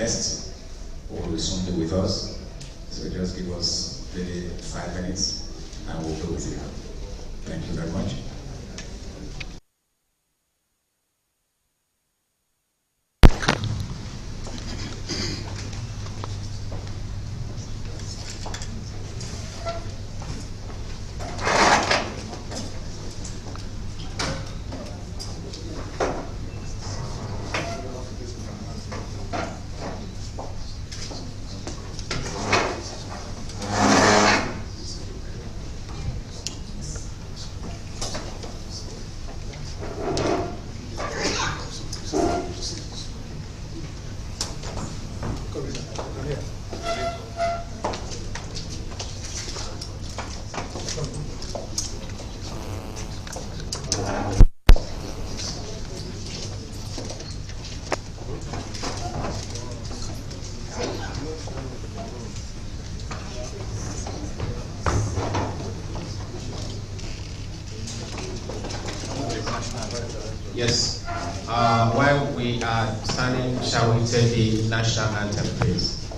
guest who will soon be with us. So just give us maybe 5 minutes and we'll be with you. Thank you very much. Yes. While we are standing, shall we take the national anthem, please?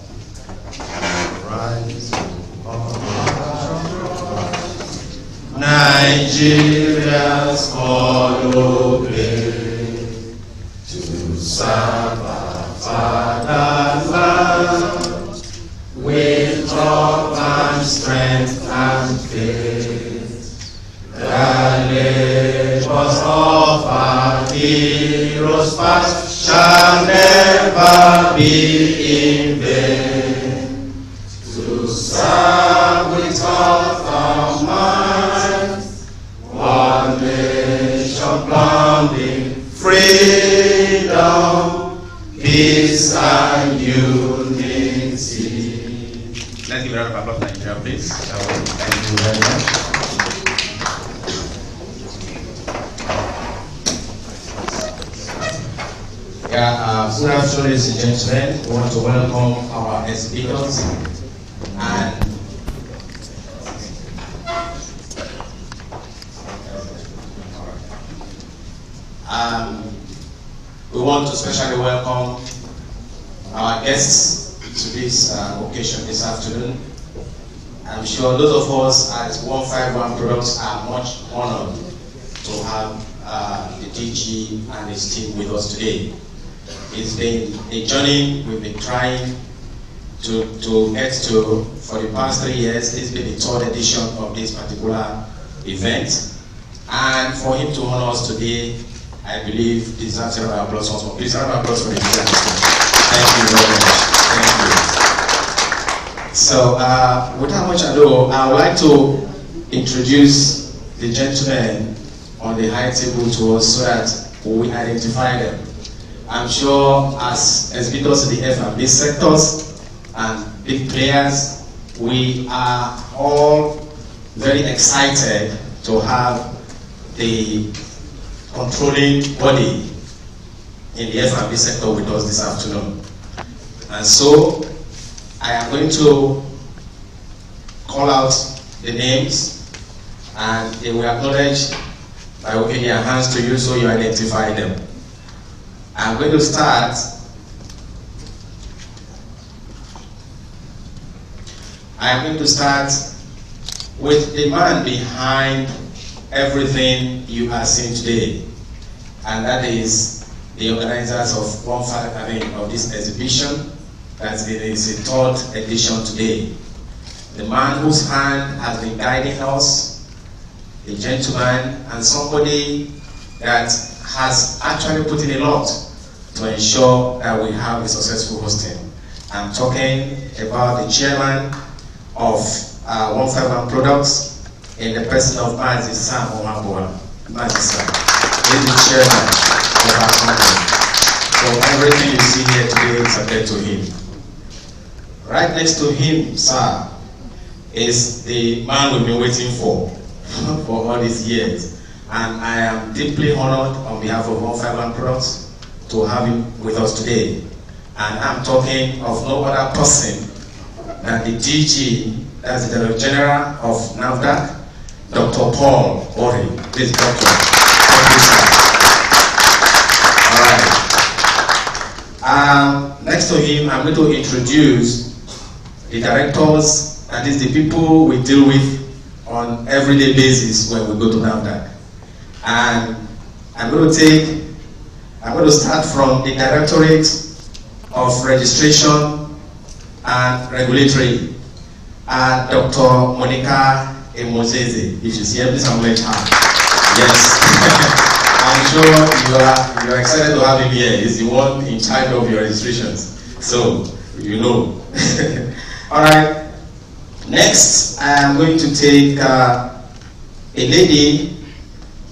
Rise Nigeria's follow play to serve our fatherland with love and strength and faith. The labors of our heroes past shall never be in vain. To serve with all our might, one nation bounding freedom, peace and unity. Let's give a round of applause to Nigeria, please. Thank you very much. Good afternoon, ladies and gentlemen. We want to welcome our exhibitors and we want to especially welcome our guests to this occasion this afternoon. I'm sure those of us at 151 Products are much honored to have the DG and his team with us today. It's been a journey we've been trying to get to for the past 3 years. It's been the 3rd edition of this particular event. And for him to honor us today, I believe deserves a round of applause once more. Please, a round of applause for the event. Thank you very much. Thank you. So, without much ado, I would like to introduce the gentlemen on the high table to us so that we identify them. I'm sure as exhibitors in the F&B sectors and big players, we are all very excited to have the controlling body in the F&B sector with us this afternoon. And so I am going to call out the names and they will acknowledge by waving their hands to you so you identify them. I'm going to start with the man behind everything you are seeing today, and that is the organizers of this exhibition. That is the 3rd edition today. The man whose hand has been guiding us, a gentleman and somebody that has actually put in a lot to ensure that we have a successful hosting. I'm talking about the chairman of 151 Products in the person of Mazi Sam Omabola. Mazi Sam is the chairman of our company. So everything you see here today is subject to him. Right next to him, sir, is the man we've been waiting for all these years. And I am deeply honored on behalf of 151 Products to have him with us today. And I'm talking of no other person than the DG, that's the Director General of NAFDAC, Dr. Paul Ori. Please, Doctor. Thank you, sir. All right. next to him, I'm going to introduce the directors, that is the people we deal with on everyday basis when we go to NAFDAC. And I'm going to start from the Directorate of Registration and Regulatory, Dr. Monica Emozeze. If you see her, please acknowledge her. Yes. I'm sure you are excited to have him here. He's the one in charge of your registrations. So, you know. All right. Next, I am going to take a lady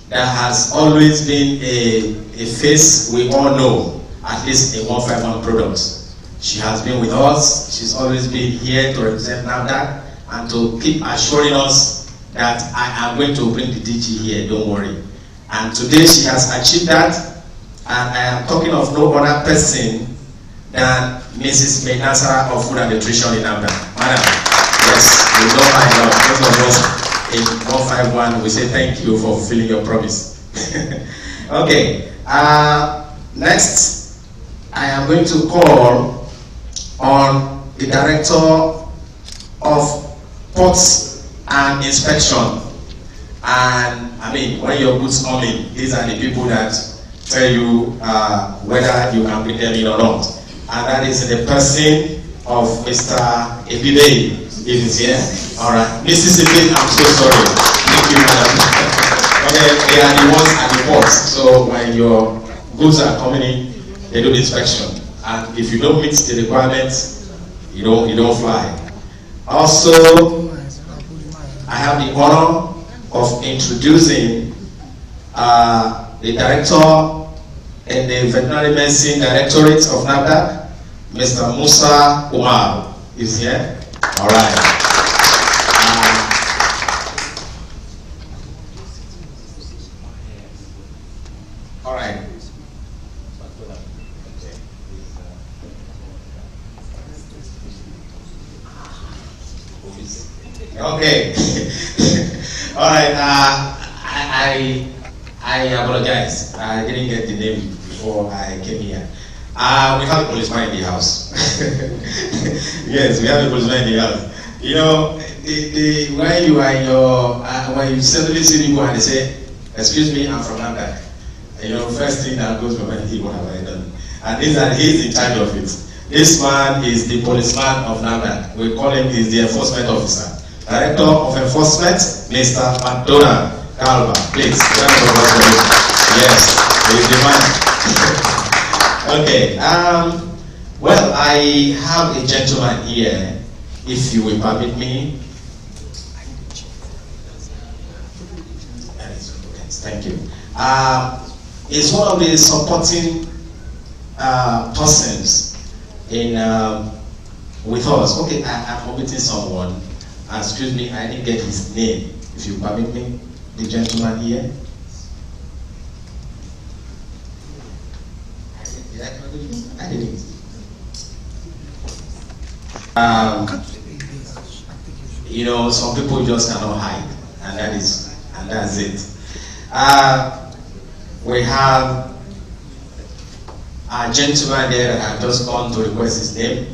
that has always been a face we all know, at least in 151 products. She has been with us. She's always been here to represent NAFDAC and to keep assuring us that I am going to bring the DG here, don't worry. And today she has achieved that, and I am talking of no other person than Mrs. Menasara of Food and Nutrition in NAFDAC. Madam, yes, you know my love. Those of us in 151, we say thank you for fulfilling your promise. Okay, next, I am going to call on the Director of Ports and Inspection. And I mean, when your goods come in, these are the people that tell you whether you can bring them in or not. And that is the person of Mr. Ebibe. If he's here, all right. Mrs. Ebibe, I'm so sorry. Thank you, madam. Okay, they are the ones at the port. So when your goods are coming in, they do the inspection. And if you don't meet the requirements, you don't fly. Also, I have the honor of introducing the director in the Veterinary Medicine Directorate of NAFDAC, Mr. Musa Umar, is here. All right. All right. Okay. All right. I apologize. I didn't get the name before I came here. We have a policeman in the house. Yes, we have a policeman in the house. You know, when you are in your, when you suddenly see people and they say, "Excuse me, I'm from NAFDAC." You know, first thing that goes to my mind is, what have I done? And he's in charge of it. This man is the policeman of NAFDAC. We call him, he's the enforcement officer. Director of Enforcement, Mr. McDonald Calva. Please, round of applause for him. Yes, he's the man. Okay. Well, I have a gentleman here, if you will permit me. Thank you. He's one of the supporting persons in with us. Okay, I'm omitting someone. Excuse me, I didn't get his name. If you permit me, the gentleman here. I didn't. You know, some people just cannot hide, and that's it. We have a gentleman there that have just gone to request his name.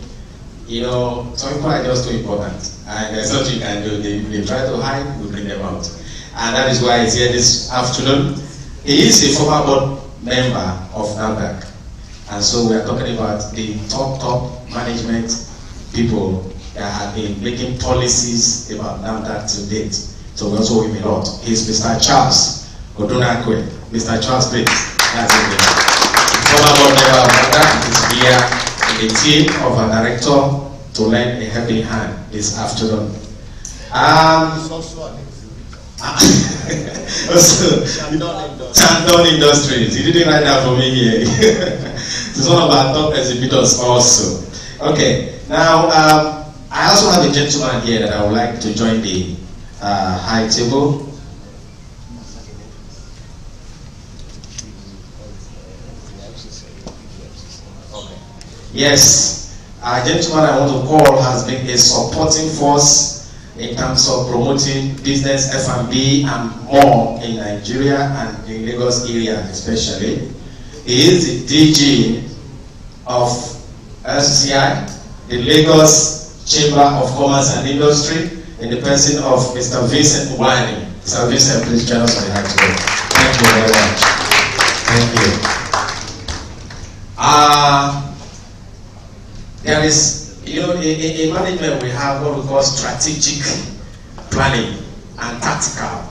You know, some people are just too important, and there's nothing you can do. They try to hide, we bring them out. And that is why he's here this afternoon. He is a former board member of NAFDAC. And so we are talking about the top management people that have been making policies about NAFDAC to date. So we also owe him a lot. He's Mr. Charles Odunakwe. Mr. Charles, please. That's it. Former board member of NAFDAC is here in the team of a director to lend a helping hand this afternoon. Chandon Industries. He didn't write that for me here. He's one of our top exhibitors also. Okay, now I also have a gentleman here that I would like to join the high table. Okay. Yes, a gentleman I want to call has been a supporting force in terms of promoting business, F&B, and more in Nigeria and in Lagos area especially. He is the DG of SCI, the Lagos Chamber of Commerce and Industry, in the person of Mr. Vincent Wani. Mr. Vincent, please join us on the high today. Thank you very much. Thank you. There is, in management we have what we call strategic planning and tactical.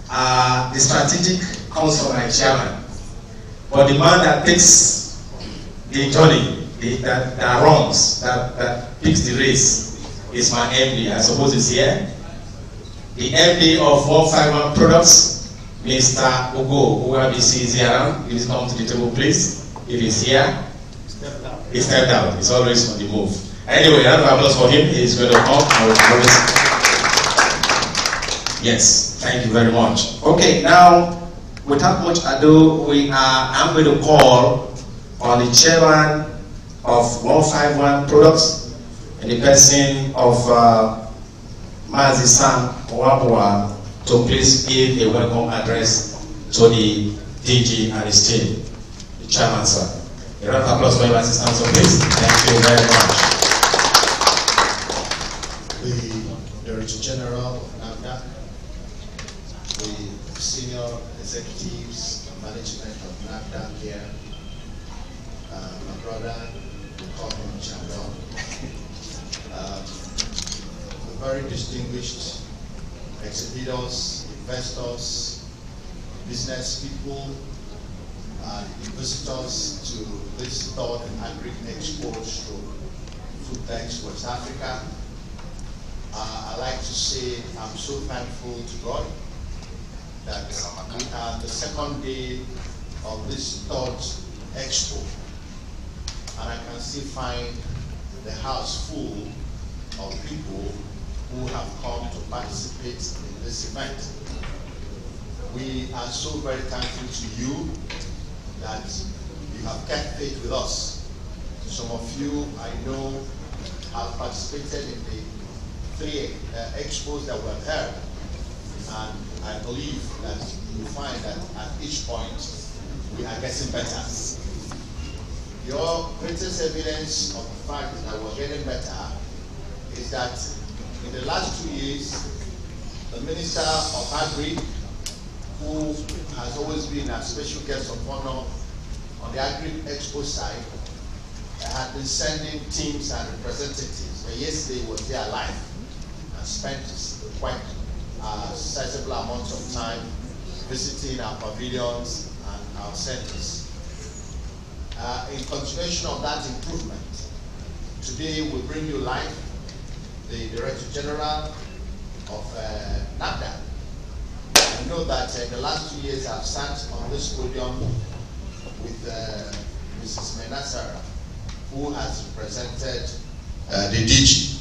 The strategic comes from my chairman, but the man that takes the journey, that runs, that picks the race, is my MD. I suppose he's here. The MD of 151 Products, Mr. Ugo Uwabisi, is here around. Please come to the table, please. If he's here, he stepped out. He's always on the move. Anyway, round of applause for him. He's going to come. Yes, thank you very much. Okay, now, without much ado, I'm going to call on the chairman of 151 Products, in the person of Mazi Sam Wabua, to please give a welcome address to the DG and his team. The chairman, sir. A round of applause for your assistance, please. Thank you very much. The Director General of NAFDAC, the senior executives and management of NAFDAC here, my brother, the Common Champion, the very distinguished exhibitors, investors, business people, and visitors to this third Agri Expo Foodtex West Africa. I'd like to say I'm so thankful to God that we are the second day of this third expo, and I can still find the house full of people who have come to participate in this event. We are so very thankful to you that you have kept faith with us. Some of you, I know, have participated in the 3 expos that were held, and I believe that you will find that at each point we are getting better. Your greatest evidence of the fact that we're getting better is that in the last 2 years, the Minister of Agri, who has always been a special guest of honor on the Agri Expo side, had been sending teams and representatives. But yesterday was there live and spent quite a sizable amount of time visiting our pavilions and our centers. In continuation of that improvement, today we bring you live the Director General of NAFDAC. I know that in the last 2 years I've sat on this podium with Mrs. Menasara, who has represented the DG.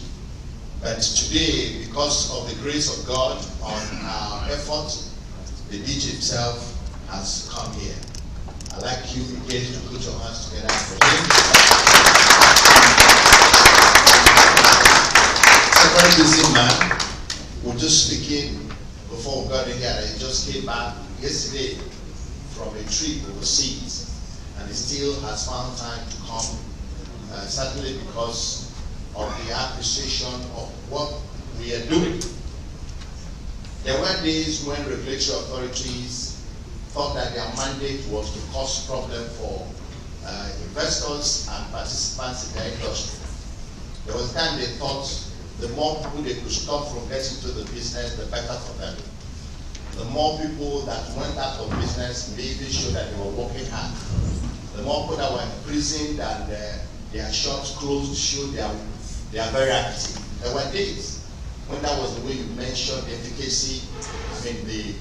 But today, because of the grace of God on our effort, the DG himself has come here. I'd like you again to put your hands together for him. He's a very busy man. We're just speaking before we got in here that he just came back yesterday from a trip overseas, and he still has found time to come, certainly because of the appreciation of what we are doing. There were days when regulatory authorities thought that their mandate was to cause problem for investors and participants in the industry. There was a time they thought the more people they could stop from getting into the business, the better for them. The more people that went out of business, making sure that they were working hard. The more people that were in prison and their shops closed, showed they are very active. There were days when that was the way you mentioned the efficacy, the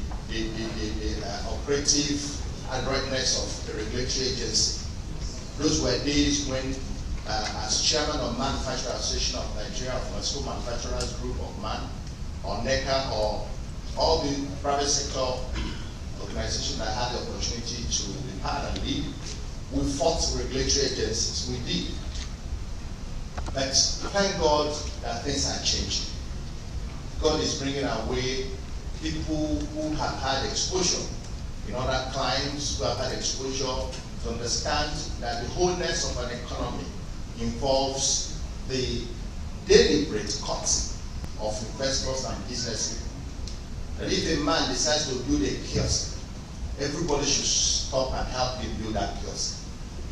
operative adroitness of the regulatory agency. Those were days when, as chairman of Manufacturer Association of Nigeria, Pharmaceutical Manufacturers Group of Man, or NECA, or all the private sector organizations that had the opportunity to be part and lead, we fought regulatory agencies. We did. But thank God that things are changing. God is bringing our way people who have had exposure in other clients, who have had exposure to understand that the wholeness of an economy involves the deliberate cutting of investors and business people. That if a man decides to build a kiosk, everybody should stop and help him build that kiosk.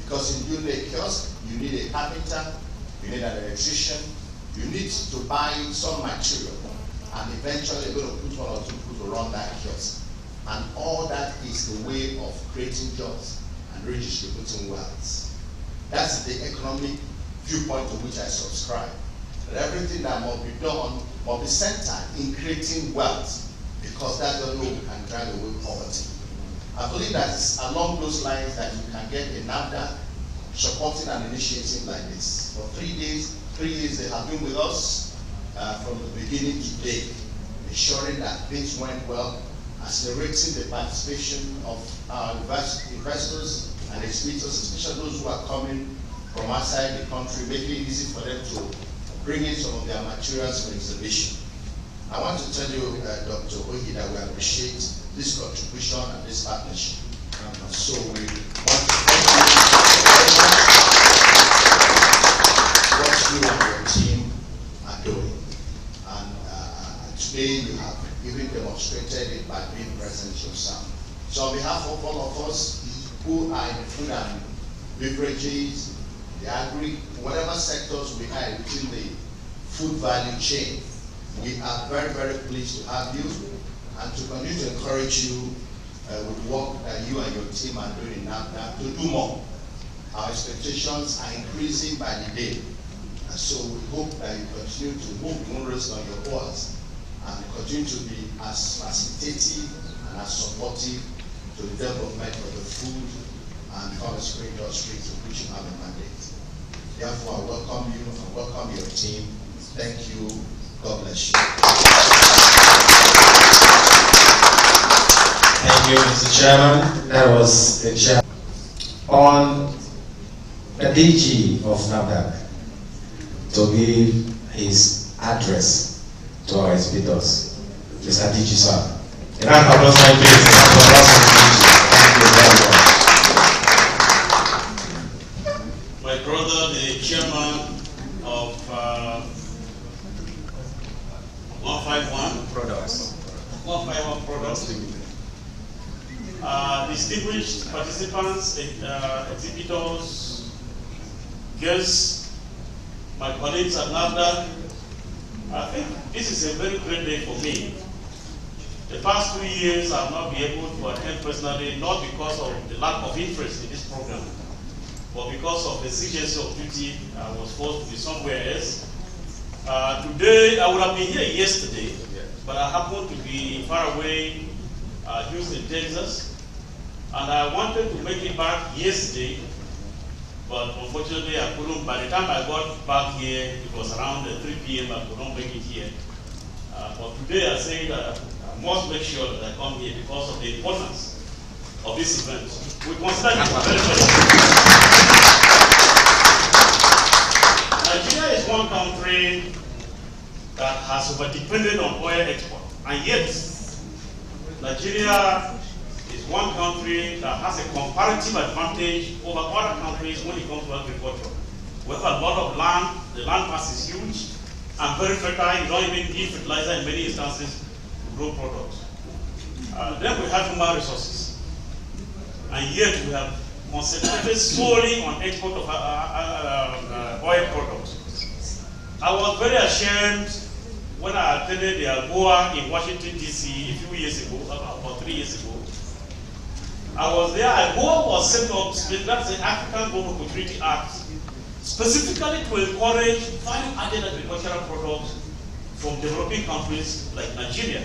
Because in building a kiosk, you need a carpenter, you need an electrician, you need to buy some material, and eventually you're going to put one or two people to run that kiosk. And all that is the way of creating jobs and redistributing wealth. That's the economic viewpoint to which I subscribe. That everything that must be done must be centered in creating wealth, because that's the way we can drive away poverty. I believe that it's along those lines that you can get a NAFDA supporting an initiative like this. For 3 days, 3 years they have been with us from the beginning to date, ensuring that things went well, accelerating the participation of our investors and exhibitors, especially those who are coming from outside the country, making it easy for them to bring in some of their materials for exhibition. I want to tell you, Dr. Ogi, that we appreciate this contribution and this partnership. And so we want to thank you for what you and your team are doing. And today you have even demonstrated it by being present yourself. So on behalf of all of us who are in the food and beverages, the agri, whatever sectors we are within the food value chain, we are very, very pleased to have you and to continue to encourage you with work that you and your team are doing in NAFDA to do more. Our expectations are increasing by the day. And so we hope that you continue to move the moonrace on your oars and continue to be as facilitative and as supportive to the development of the food and forestry industry to which you have a mandate. Therefore, I welcome you and welcome your team. Thank you. God bless you. Thank you, Mr. Chairman. That was the chair. On the DG of NAFDAC to give his address to our exhibitors. Mr. DG, sir. A round of applause for him, please. Thank you very much. My brother, the chairman of 151 Products. 151 Products. Distinguished participants, exhibitors, guests, my colleagues at NAFDAC, I think this is a very great day for me. The past 2 years I have not been able to attend personally, not because of the lack of interest in this program, but because of the exigency of duty. I was forced to be somewhere else. Today, I would have been here yesterday, but I happened to be far away, Houston, Texas, and I wanted to make it back yesterday, but unfortunately I couldn't. By the time I got back here, it was around 3 p.m. I could not make it here. But today I say that I must make sure that I come here because of the importance of this event. We consider it very, very important. Nigeria is one country that has over-depended on oil export, and yet Nigeria is one country that has a comparative advantage over other countries when it comes to agriculture. We have a lot of land, the land mass is huge and very fertile. You don't even need fertilizer in many instances to grow products. Then we have human resources, and yet we have concentrated solely on export of oil products. I was very ashamed when I attended the AGOA in Washington, D.C. a few years ago, about 3 years ago. I was there. AGOA was set up, that's the African Growth Opportunity Act, specifically to encourage value-added agricultural products from developing countries like Nigeria.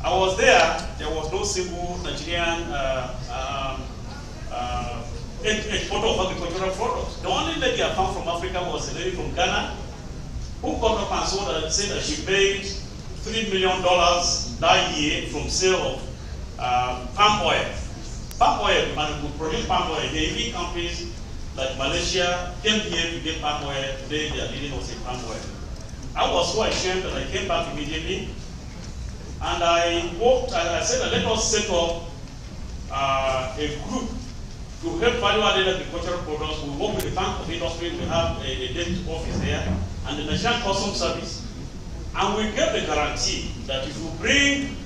I was there. There was no single Nigerian exporter of agricultural products. The only lady I found from Africa was a lady from Ghana who got up and said that she paid $3 million that year from sale of palm oil. Palm oil, man, we produce palm oil. The Indian countries like Malaysia came here to get palm oil. Today they are dealing with palm oil. I was so ashamed that I came back immediately, and I said, let us set up a group to help value-added agricultural products. We work with the Bank of Industry. We have a deputy office there, and the National Customs Service. And we get the guarantee that if you bring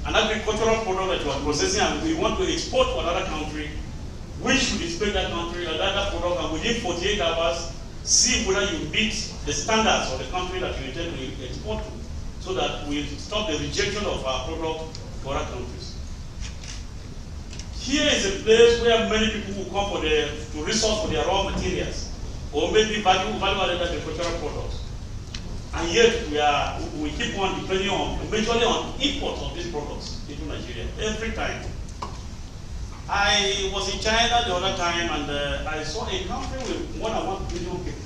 an agricultural product that you are processing and we want to export to another country, we should inspect that country or that product, and within 48 hours, see whether you meet the standards of the country that you intend to export to, so that we stop the rejection of our product to other countries. Here is a place where many people will come to resource for their raw materials, or maybe value-added agricultural products. And yet we keep on depending on, majorly on imports of these products into Nigeria every time. I was in China the other time, and I saw a country with more than 1 billion people.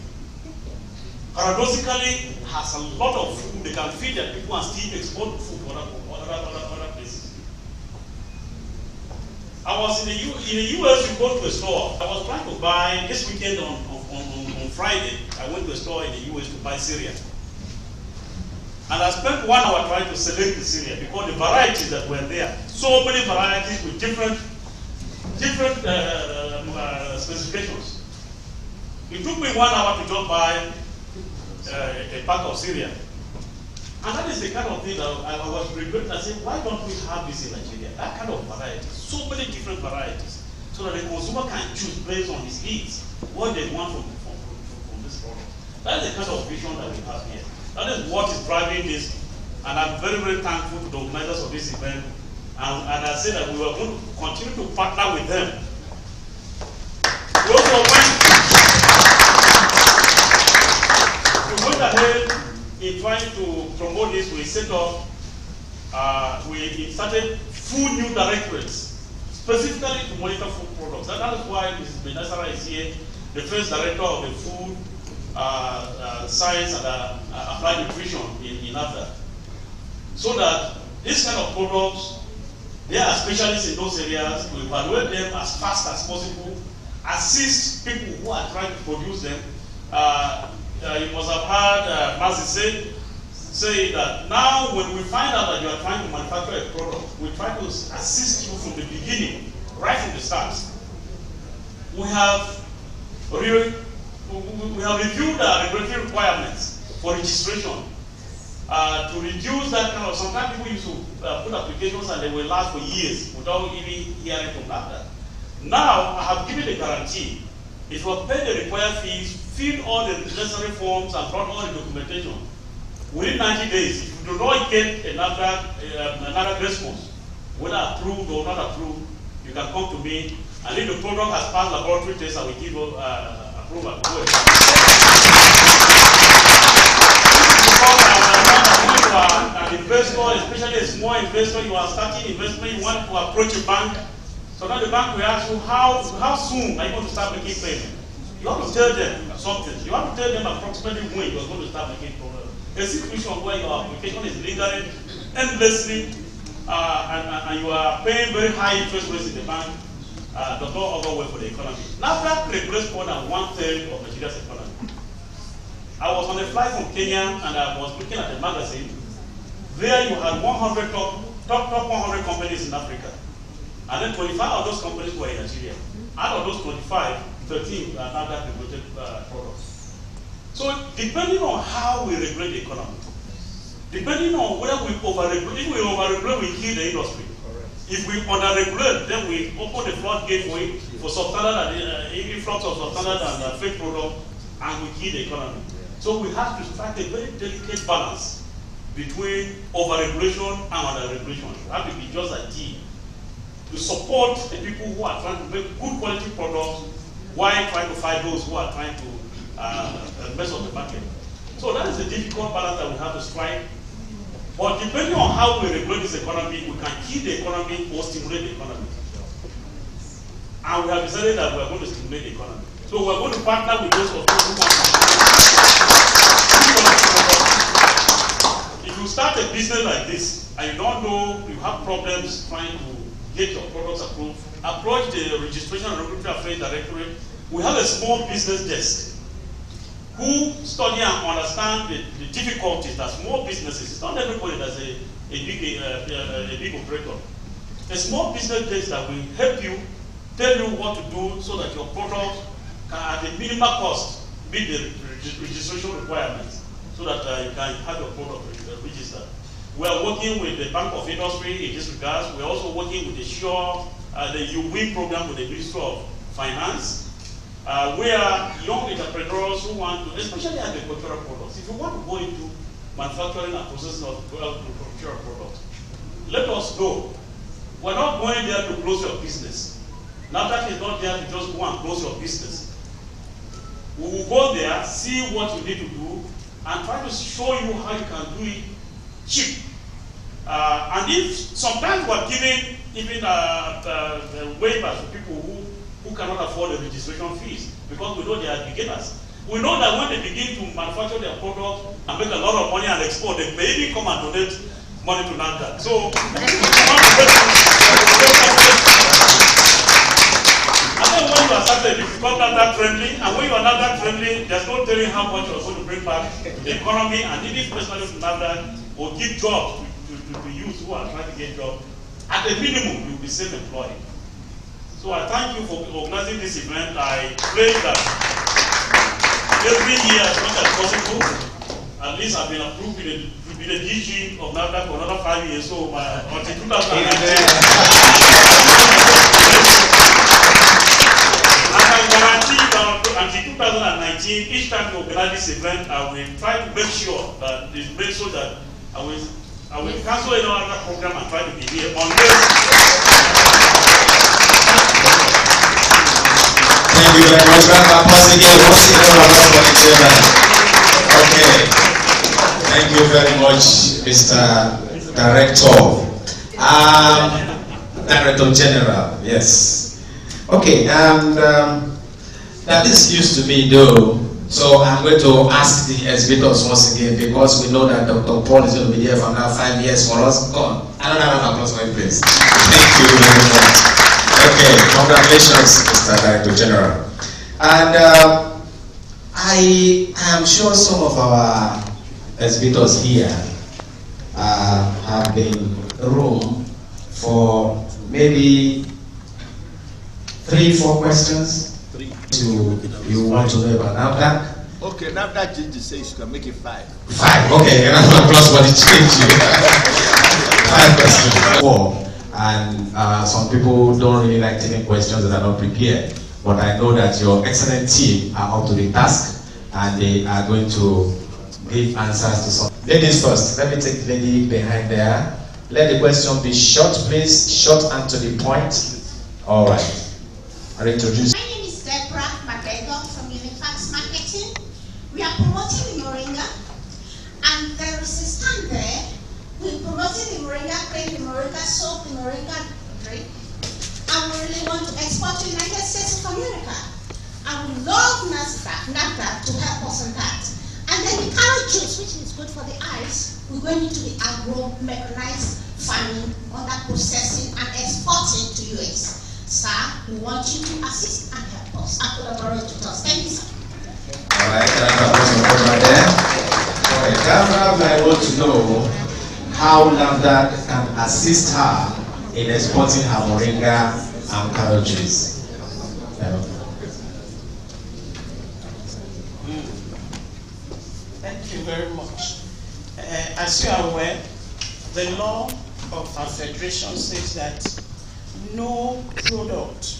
Paradoxically, has a lot of food. They can feed their people and still export food to other places. I was in the US. You go to a store. I was trying to buy this weekend on Friday. I went to a store in the US to buy cereal. And I spent 1 hour trying to select the cereal because the varieties that were there, so many varieties with different specifications. It took me 1 hour to just buy a pack of cereal. And that is the kind of thing that I was regretting. I said, why don't we have this in Nigeria? That kind of variety, so many different varieties, so that the consumer can choose based on his needs what they want from this product. That is the kind of vision that we have here. That is what is driving this, and I'm very, very thankful to the organizers of this event. And I say that we were going to continue to partner with them. We also went ahead in trying to promote this. We set up, we started food new directorates, specifically to monitor food products. And that is why Mrs. Benasara is here, the first director of the food science and applied nutrition in Africa. So that this kind of products, they are specialists in those areas. We evaluate them as fast as possible, assist people who are trying to produce them. You must have heard Mazi say that now when we find out that you are trying to manufacture a product, we try to assist you from the beginning, right from the start. We have reviewed the regulatory requirements for registration to reduce that kind of. Sometimes people used to put applications and they will last for years without even hearing from that. Now I have given a guarantee. If you have paid the required fees, fill all the necessary forms and brought all the documentation, within 90 days, if you do not get another response, whether approved or not approved, you can come to me, and if the product has passed laboratory tests, I will give you approval. Because an investor, especially a small investor, you are starting investment, you want to approach a bank. So now the bank will ask you, how soon are you going to start making payment? You have to tell them something. You have to tell them approximately when you are going to start making payment. A situation where your application is lingering endlessly and you are paying very high interest rates in the bank, does not augur well for the economy. Now that represents more than 1/3 of Nigeria's economy. I was on a flight from Kenya and I was looking at a magazine. There you had 100 top 100 companies in Africa. And then 25 of those companies were in Nigeria. Out of those 25, 13 are now that regulated products. So depending on how we regulate the economy, depending on whether we over-regulate, if we over-regulate, we kill the industry. If we under-regulate, then we open the floodgate for substandard and influx of substandard and fake products, and we kill the economy. So we have to strike a very delicate balance between over-regulation and under-regulation. We have to be just a team to support the people who are trying to make good quality products while trying to fight those who are trying to mess up the market. So that is a difficult balance that we have to strike. But depending on how we regulate this economy, we can kill the economy or stimulate the economy. And we have decided that we are going to stimulate the economy. So we are going to partner with those of us who want to. If you start a business like this and you don't know, you have problems trying to get your products approved, approach the Registration and Regulatory Affairs Directorate. We have a small business desk who study and understand the difficulties that small businesses, it's not everybody that's a big operator. A small business desk that will help you tell you what to do so that your product can, at a minimal cost, meet the registration requirements, so that you can have your product registered. We are working with the Bank of Industry in this regard. We are also working with the the Win program with the Ministry of Finance. We are young entrepreneurs who want to, especially agricultural products. If you want to go into manufacturing and processing of agricultural products, let us know. We're not going there to close your business. NAFDAC is not there to just go and close your business. We will go there, see what you need to do, and try to show you how you can do it cheap. And if sometimes we're giving even waivers to people who cannot afford the registration fees, because we know they are beginners. We know that when they begin to manufacture their product and make a lot of money and export, they may even come and donate money to NAFDAC. So, and then when you are started, you become NAFDAC friendly, and when you are NAFDAC friendly, there's no telling how much you're going to bring back to the economy, and even especially to NAFDAC, will give jobs to youth who are trying to get jobs. At a minimum, you will be self-employed. So I thank you for organizing this event. I pray that every year, as much as possible, at least I've been approved to be the DG of NAFDAC for another 5 years. So until 2019, I can guarantee that until 2019, each time we organize this event, I will try to make sure that it's made so that I will cancel another program and try to be here on this. Thank you very much. Okay. Thank you very much, Mr. Director. Director General, yes. Okay, and now this used to be though, so I'm going to ask the exhibitors once again, because we know that Dr. Paul is going to be here for now 5 years for us. Come on, another round of applause for him, please. Thank you very much. Okay, congratulations, Mr. Director General. And I am sure some of our exhibitors here have been room for maybe 3-4 questions. You want to know about NAFDAC? Okay, NAFDAC change the says you can make it 5. 5, okay, and I'm applause for the change. 5 questions. 4. And some people don't really like taking questions that are not prepared. But I know that your excellent team are up to the task, and they are going to give answers to some. Ladies first. Let me take the lady behind there. Let the question be short, please. Short and to the point. All right. I'll introduce. From Unifax Marketing. We are promoting Moringa, and there is a stand there. We're promoting the Moringa cream, the Moringa soap, the Moringa drink, and we really want to export to the United States of America. And we love NAFDAC to help us on that. And then the carrot juice, which is good for the eyes, we're going into the agro-mechanized farming, under processing and exporting to US. Sir, we want you to assist and help us and collaborate with us. Thank you, sir. All right, I want to know how NAFDAC can assist her in exporting her Moringa and carrot juice. Thank you very much. As you are aware, the law of our federation says that no product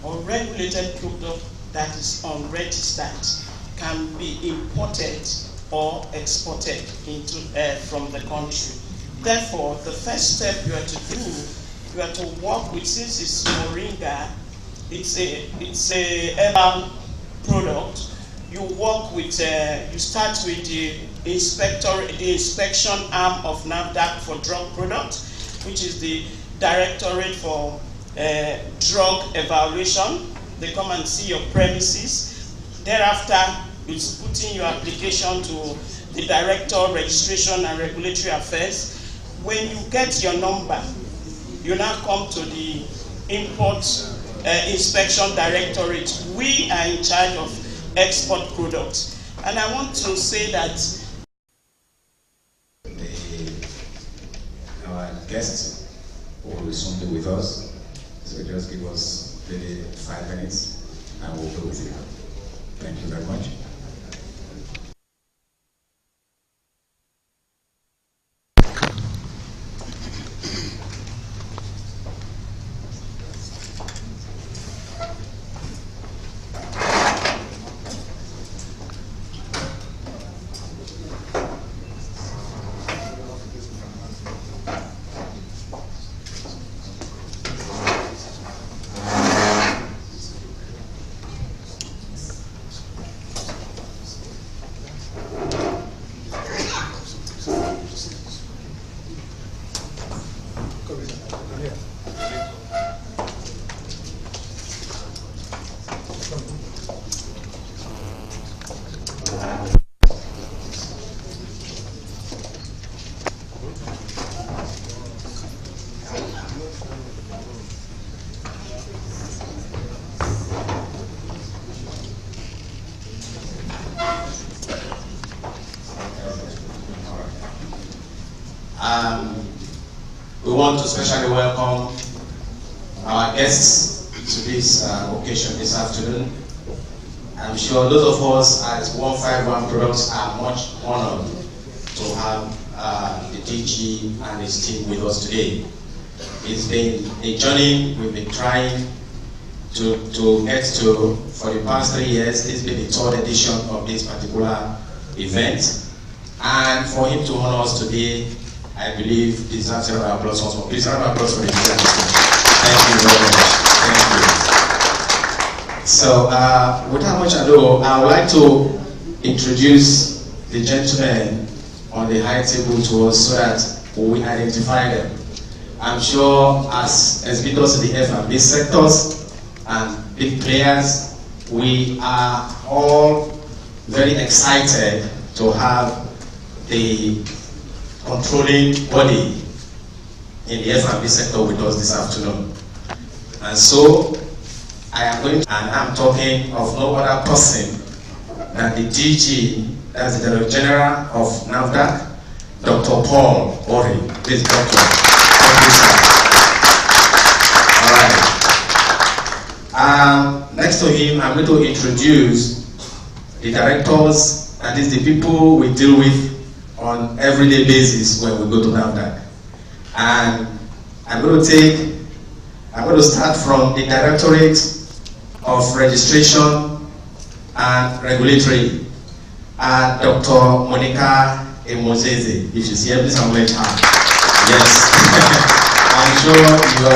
or regulated product that is unregistered can be imported or exported into from the country. Therefore, the first step you are to do, you are to work with, since it's Moringa, it's a herbal product. You work with, you start with the inspection arm of NAFDAC for drug products, which is the Directorate for Drug Evaluation. They come and see your premises. Thereafter, it's putting your application to the Director of Registration and Regulatory Affairs. When you get your number, you now come to the Import Inspection Directorate. We are in charge of export products. And I want to say that our guest will soon be with us, so just give us maybe 5 minutes, and we'll go with you. Thank you very much. We want to especially welcome our guests to this occasion this afternoon. I'm sure those of us at 151 Products are much honored to have the DG and his team with us today. It's been a journey we've been trying to get to for the past 3 years. It's been the 3rd edition of this particular event. And for him to honor us today, I believe deserves a round of applause once more. Please, a round of applause for the event. Thank you very much. Thank you. So, without much ado, I would like to introduce the gentlemen on the high table to us so that we identify them. I'm sure as exhibitors in the F&B sectors and big players, we are all very excited to have the controlling body in the F&B sector with us this afternoon. And so, I am going to, and I'm talking of no other person than the DG, that's the Director General of NAFDAC, Dr. Paul Ori. Please, Doctor. Thank you, sir. All right. Next to him, I'm going to introduce the directors, and these are the people we deal with on everyday basis when we go to NAFDAC. And I'm going to start from the Directorate of Registration and Regulatory, Dr. Monica Emozeze. If you see her, please acknowledge her. Yes. I'm sure you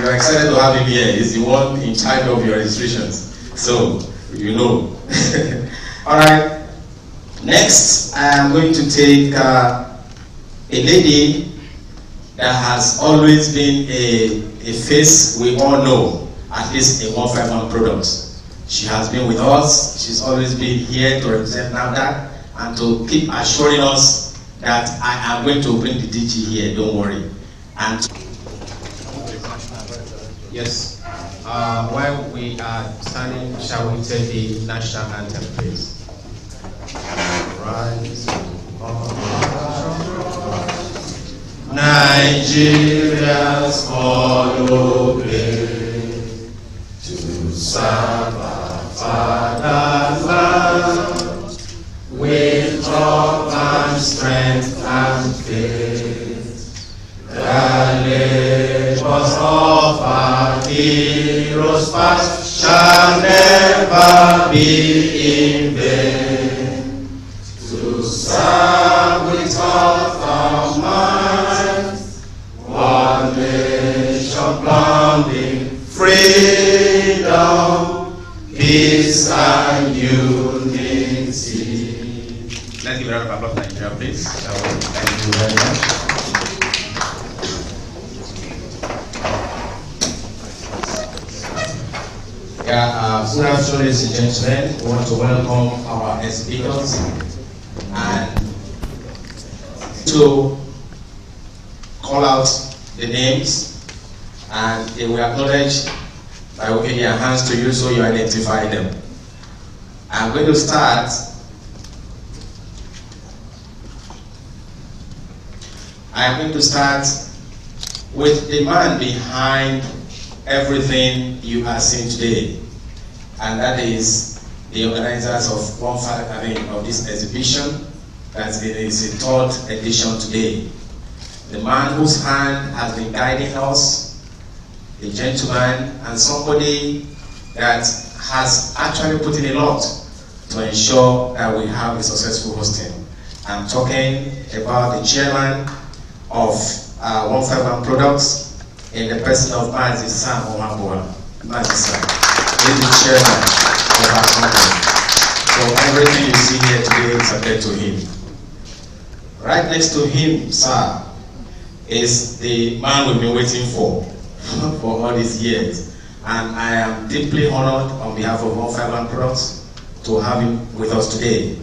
are excited to have him here. He's the one in charge of your registrations. So, you know. All right. Next, I am going to take a lady that has always been a face we all know, at least in 151 Products. She has been with us. She's always been here to represent NAFDAC and to keep assuring us that I am going to bring the DG here, don't worry. And yes, while we are standing, shall we take the national anthem, please? Rise Nigeria's follow play to serve our fatherland with love and strength and faith. The labors of our heroes past shall never be in vain. To serve with all our might, one nation bounding freedom, peace and unity. Let's give a round of applause to Nigeria, please. Thank you very much. Good afternoon, ladies and gentlemen. We want to welcome our exhibitors and to call out the names, and they will acknowledge by waving their hands to you so you identify them. I'm going to start with the man behind everything you are seeing today, and that is the organizers of of this exhibition, that it is the 3rd edition today. The man whose hand has been guiding us, a gentleman and somebody that has actually put in a lot to ensure that we have a successful hosting. I'm talking about the chairman of 151 Products in the person of Mazi Sam Omabua. Mazi Sam is the chairman of our company. So everything you see here today is subject to him. Right next to him, sir, is the man we've been waiting for all these years. And I am deeply honored on behalf of 151 Products to have him with us today.